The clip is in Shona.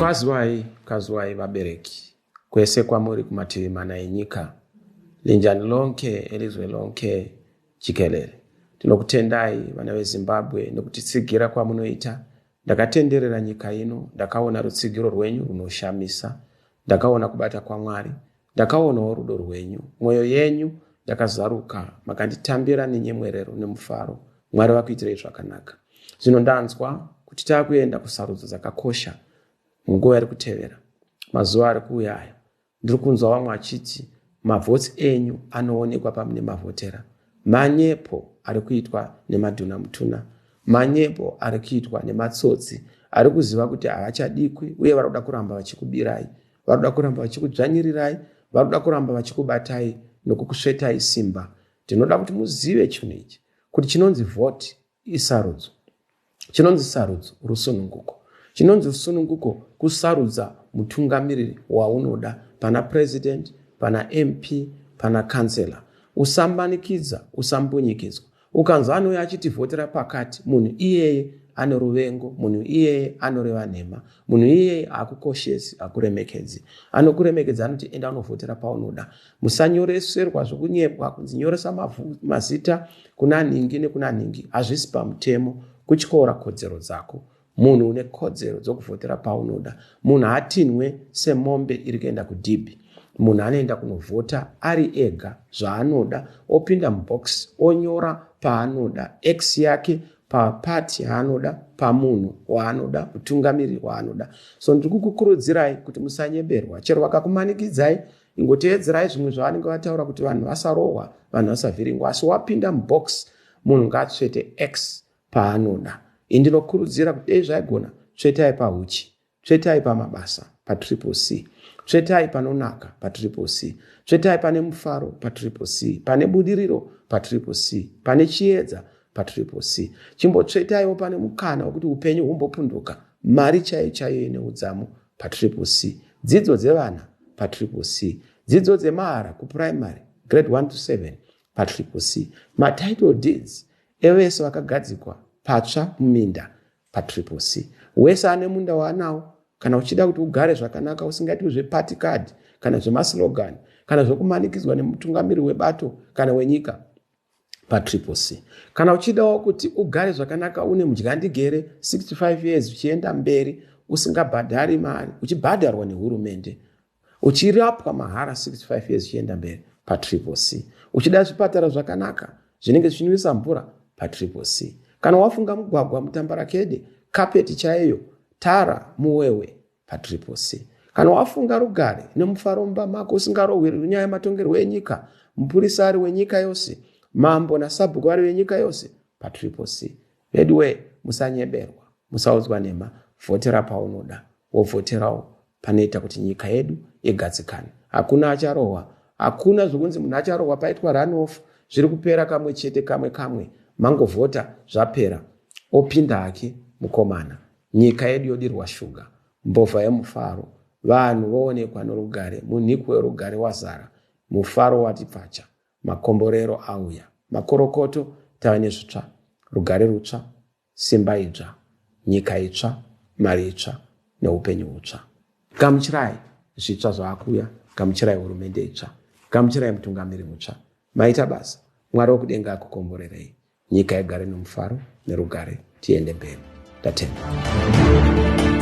Kazwai vabereki kwese kwamuri kumativi mana enyika linjani lonke elizwe lonke jikelele. Tinokutendai vana veZimbabwe nokutitsigira kwamunoita. Ndakatenderera nyika ino, ndakaona rutsigiro rwenyu runoshamisa, ndakaona kubata kwaMwari, ndakaonawo rudo rwenyu, mwoyo yenyu yakazaruka, makanditambira nenyemwerero nemufaro. Mwari vakuitirei zvakanaka. Zvino ndanzwa kuti takuenda kusarudzo dzakakosha munguva iri kutevera, mazuva ari kuuya aya. Ndiri kunzwa vamwe vachiti mavhotsi enyu anoonekwa pamune mavhotera. Manyepo ari kuitwa nemadhuna mutuna, manyepo ari kuitwa nematsotsi, ari kuziva kuti havachadikwi uye vari kuda kuramba vachikubirai, vari kuda kuramba vachikudzvanyirirai, vari kuda kuramba vachikubatai nokukusvetai simba. Tinoda kuti muzive chinhu ichi, kuti chinonzi vhoti isarudzo, chinonzi sarudzo rusununguko, chinonzi rusununguko kusarudza mutungamiriri waunoda, pana president, pana MP, pana kansela. Usambanikidza, usambunyikidzwa. Ukanzwa anouya achiti vhotera pakati, munhu iyeye ane ruvengo, munhu iyeye anoreva nhema, munhu iyeye akukoshesi, akuremekedzi. Anokuremekedza anoti enda unovhotera paunoda. Musanyoreserwa zvokunyepwa kunzi nyoresa mazita kuna ningi nekuna ningi. Hazvisi pamutemo, kutyora kodzero dzako. Munhu une kodzero dzokuvhotera paunoda. Munhu hatinwe semombe iri kuenda kudhibhi. Munhu anoenda kunovhota ari ega zvaanoda, opinda mubox, onyora paanoda, X yake papati yaanoda, pamunhu waanoda, mutungamiri waanoda. So ndiri kukukurudzirai kuti musanyeberwa. Chero vakakumanikidzai, ingoteedzerai zvimwe zvavanenge vataura kuti vanhu vasarohwa, vanhu vasavhiringwa. Asi wapinda mubox, munhu ngaatsvete X paanoda. Ndinokurudzira kuti dei zvaigona, tsvetai pahuchi, tsvetai pamabasa, paCCC. Tsvetai panonaka paCCC, tsvetai pane mufaro paCCC, pane budiriro paCCC, pane chiedza paCCC. Chimbotsvetaiwo pane mukana wekuti upenyu humbopunduka, mari chaiyo neudzamu paCCC. Dzidzo dzevana paCCC, dzidzo dzemahara kuprimary grade 1 to 7 paCCC. Matitle deeds evese vakagadzikwa patsva muminda paCCC. Wese ane munda waanawo, kana uchida kuti ugare zvakanaka usingaitwi zvepati card kana zvemaslogani kana zvokumanikidzwa nemutungamiri webato kana wenyika paCCC. Kana uchidawo kuti ugare zvakanaka une mudyandigere 65 years uchienda mberi usingabhadhari mari, uchibhadharwa nehurumende, uchirapwa mahara 65 years uchienda mberi paCCC. Uchida zvipatara zvakanaka zvinenge zvichinwisa mvura paCCC. Kana wafunga mugwagwa mutambarakede, kapeti chaiyo, tara muwewe paCCC. Kana wafunga rugare nemufaro mumba mako usingarohwiri nyaya yematongerwo enyika, mupurisari wenyika yose, mambo nasabhukwari wenyika yose paCCC. Edwe musanyeberwa, musaudzwa nhema, vhotera paunoda, wovhoterawo panoita kuti nyika yedu igadzikane. Hakuna acharohwa, hakuna zvokunzi munhu acharohwa paitwa runoff, zviri kupera kamwe chete kamwe, mangovhota zvapera, opinda hake mukomana. Nyika yedu yodirwa shuga, mbovha yemufaro, vanhu voonekwa norugare, munhiku werugare wazara, mufaro wati pfacha, makomborero auya, makorokoto tava nezvitsva, rugare rutsva, simba idzva, nyika itsva, mari itsva neupenyu hutsva. Gamuchirai zvitsva zvaakuya, gamuchirai hurumende itsva, gamuchirai mutungamiri mutsva. Maita basa, Mwari wokudenga akukomborerei. Nyika igare nomufaro nerugare, tiende mberi. Tatenda.